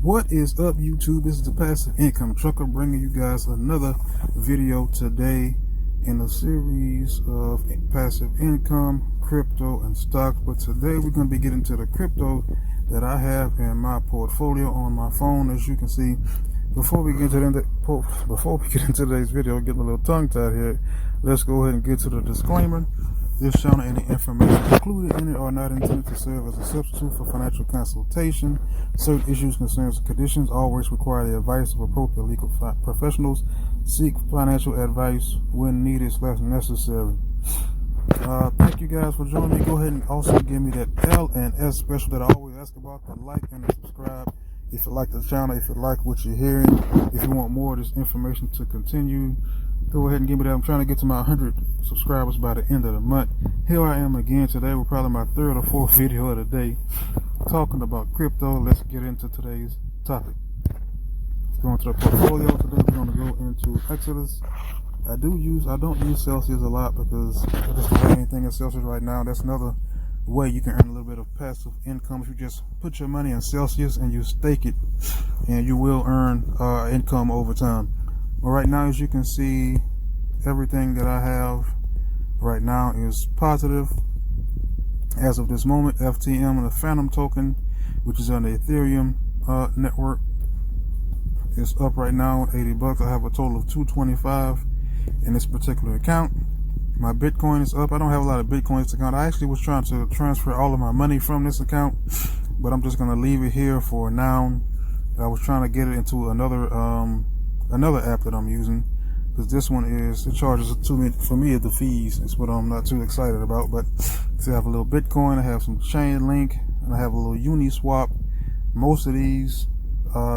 What is up, YouTube? This is the Passive Income Trucker bringing you guys another video today in a series of passive income, crypto, and stocks. But today we're going to be getting to the crypto that I have in my portfolio on my phone. As you can see, before we get into today's video, getting a little tongue-tied here, let's go ahead and get to the disclaimer. This channel, any information included in it are not intended to serve as a substitute for financial consultation. Certain issues, concerns, and conditions always require the advice of appropriate legal professionals. Seek financial advice when needed / necessary. Thank you guys for joining me. Go ahead and also give me that L and S special that I always ask about, the like and the subscribe. If you like the channel, if you like what you're hearing, if you want more of this information to continue, go ahead and give me that. I'm trying to get to my 100 subscribers by the end of the month. Here I am again today with probably my third or fourth video of the day talking about crypto. Let's get into today's topic. Let's go into the portfolio. Today we're going to go into Assests. I don't use Celsius a lot because I just don't have anything in Celsius right now. That's another way you can earn a little bit of passive income. If you just put your money in Celsius and you stake it, and you will earn income over time. Well, right now, as you can see, everything that I have right now is positive as of this moment. FTM and the Phantom token, which is on the Ethereum network, is up right now, 80 bucks. I have a total of 225 in this particular account. My Bitcoin is up. I don't have a lot of Bitcoin in this account. I actually was trying to transfer all of my money from this account, but I'm just going to leave it here for now. I was trying to get it into another app that I'm using, because this one it charges for me the fees. It's what I'm not too excited about. But see, I have a little Bitcoin, I have some Chainlink, and I have a little Uniswap. Most of these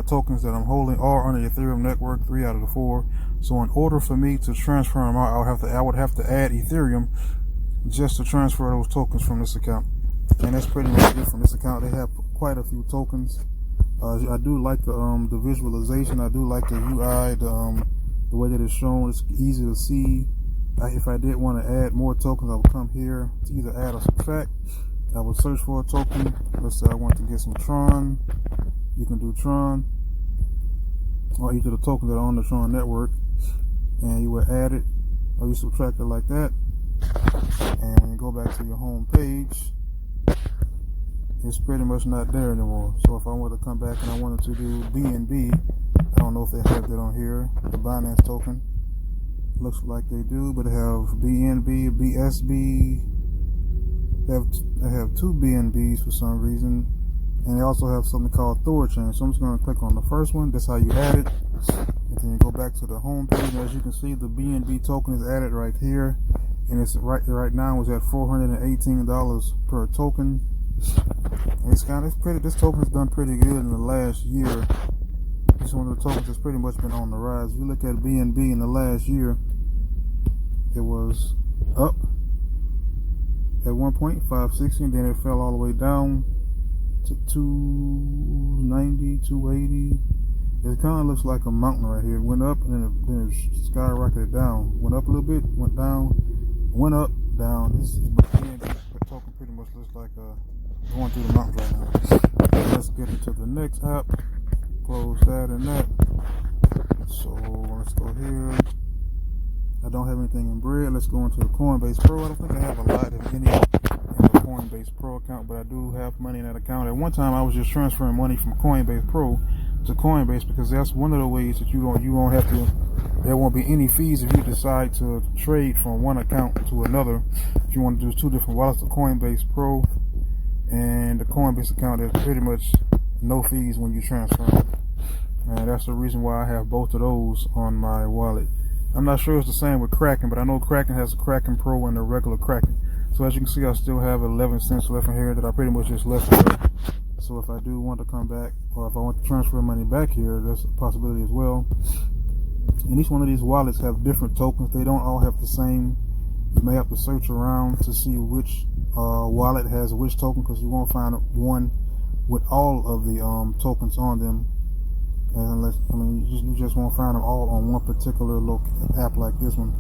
tokens that I'm holding are on the Ethereum network, 3 out of the 4. So in order for me to transfer them out, I would have to add Ethereum just to transfer those tokens from this account. And that's pretty much it from this account. They have quite a few tokens. I do like the visualization. I do like the UI, the way that it's shown. It's easy to see. If I did want to add more tokens, I would come here to either add or subtract. I would search for a token. Let's say I want to get some Tron. You can do Tron, or either the tokens that are on the Tron network, and you would add it, or you subtract it like that. And when you go back to your home page, it's pretty much not there anymore. So if I wanted to come back and I wanted to do BNB, I don't know if they have that on here, the Binance token. Looks like they do, but they have BNB, BSB. They have 2 BNBs for some reason, and they also have something called Thorchain. So I'm just going to click on the first one. That's how you add it. And then you go back to the home page. And as you can see, the BNB token is added right here, and it's right now is at $418 per token. It's pretty. This token has done pretty good in the last year. It's one of the tokens that's pretty much been on the rise. If you look at BNB in the last year, it was up at 1.560, and then it fell all the way down to 290, 280. It kind of looks like a mountain right here. It went up and then it skyrocketed down. Went up a little bit, went down, went up, down. This BNB token pretty much looks like going through the mountains right now. Let's get into the next app. Close that and that. So let's go here. I don't have anything in bread. Let's go into the Coinbase Pro. I don't think I have a lot of any in the Coinbase Pro account, but I do have money in that account. At one time, I was just transferring money from Coinbase Pro to Coinbase, because that's one of the ways that you won't have to. There won't be any fees if you decide to trade from one account to another. If you want to do 2 different wallets, the Coinbase Pro and the Coinbase account, there's pretty much no fees when you transfer. And that's the reason why I have both of those on my wallet. I'm not sure it's the same with KRAKEN, but I know KRAKEN has a KRAKEN Pro and a regular KRAKEN. So as you can see, I still have 11 cents left in here that I pretty much just left there. So if I do want to come back, or if I want to transfer money back here, that's a possibility as well. And each one of these wallets have different tokens. They don't all have the same. You may have to search around to see which wallet has which token, because you won't find one with all of the tokens on them. Unless, you just won't find them all on one particular app like this one.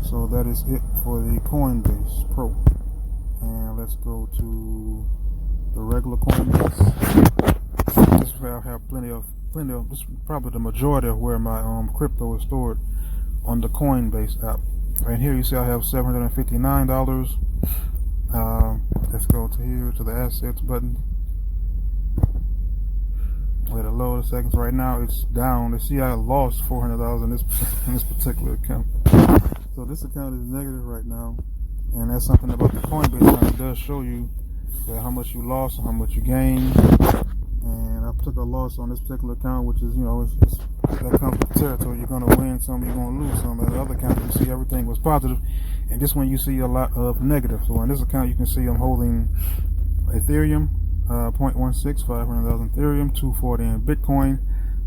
So that is it for the Coinbase Pro. And let's go to the regular Coinbase. This is where I have plenty of this is probably the majority of where my crypto is stored on the Coinbase app. Right here you see I have $759. Let's go to here to the assets button. Let it load a second. So right now it's down. You see I lost $400 in this particular account. So this account is negative right now, and that's something about the Coinbase account. It does show you that how much you lost and how much you gained. And I took a loss on this particular account, which is, you know, that comes with the territory. You're gonna win some, you're gonna lose some. And the other account you see everything was positive, and this one you see a lot of negative. So on this account you can see I'm holding Ethereum, 0.16, 500,000 Ethereum, 240 in Bitcoin.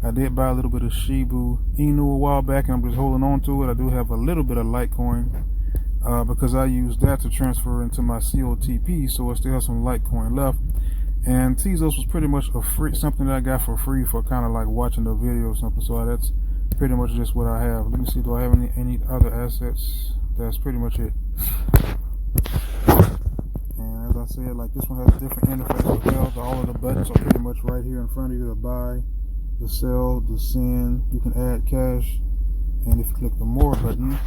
I did buy a little bit of Shibu Inu a while back, and I'm just holding on to it. I do have a little bit of Litecoin because I used that to transfer into my COTP, so I still have some Litecoin left. And Tezos was pretty much something that I got for free for kind of like watching the video or something. So that's pretty much just what I have. Let me see, do I have any other assets? That's pretty much it. And as I said, like this one has a different interface as well. All of the buttons are pretty much right here in front of you: to buy, to sell, to send. You can add cash, and if you click the more button,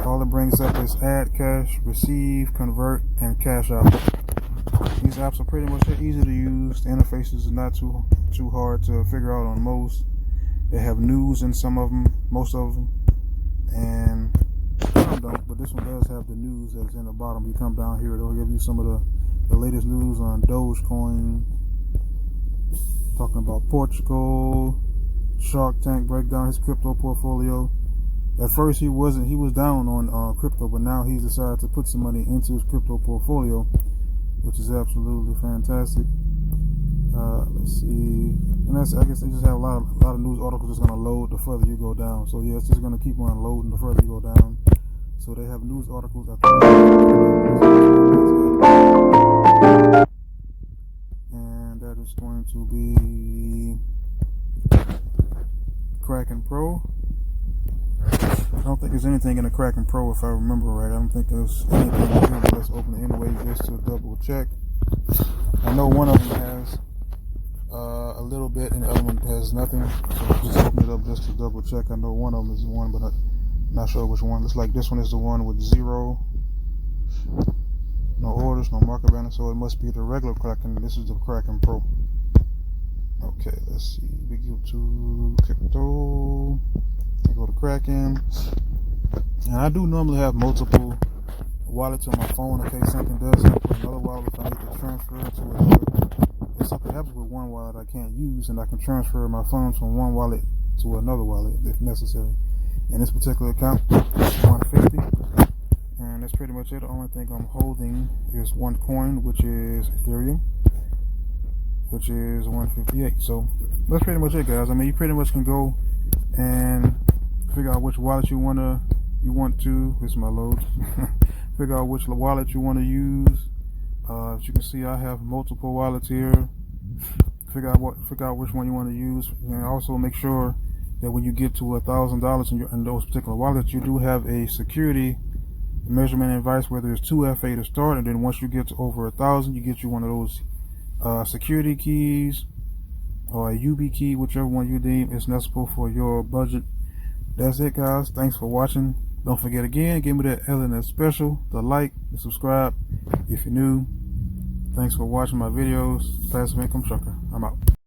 all it brings up is add cash, receive, convert, and cash out. These apps are pretty much easy to use. The interfaces are not too hard to figure out on most. They have news in some of them, most of them, and some don't. But this one does have the news that's in the bottom. You come down here, it'll give you some of the latest news on Dogecoin. Talking about Portugal, Shark Tank breakdown his crypto portfolio. At first he was down on crypto, but now he's decided to put some money into his crypto portfolio, which is absolutely fantastic. Let's see, and I guess they just have a lot of news articles that's gonna load the further you go down. So yeah, it's just gonna keep on loading the further you go down. So they have news articles at the and that is going to be KRAKEN Pro. I don't think there's anything in the KRAKEN Pro, if I remember right. I don't think there's anything in here, but let's open it anyway just to double check. I know one of them has a little bit and the other one has nothing, so just open it up just to double check. I know one of them is the one, but I'm not sure which one. Looks like this one is the one with 0, no orders, no market banner, so it must be the regular KRAKEN. This is the KRAKEN Pro. Okay, let's see. We go to crypto. I go to KRAKEN, and I do normally have multiple wallets on my phone in case something does happen with another wallet. If I need to transfer it to another, if something happens with one wallet I can't use, and I can transfer my funds from one wallet to another wallet if necessary. In this particular account, it's 150, and that's pretty much it. The only thing I'm holding is one coin, which is Ethereum, which is 158. So that's pretty much it, guys. I mean, you pretty much can go and figure out which wallet you want to. Here's my load. Figure out which wallet you want to use. As you can see, I have multiple wallets here. Figure out which one you want to use, and also make sure that when you get to $1,000 in those particular wallets, you do have a security measurement advice, whether it's 2FA to start, and then once you get to over 1,000, you get you one of those security keys or a UB key, whichever one you deem is necessary for your budget. That's it, guys. Thanks for watching. Don't forget again, give me that LNS special, the like, the subscribe if you're new. Thanks for watching my videos. Passive Income Trucker. I'm out.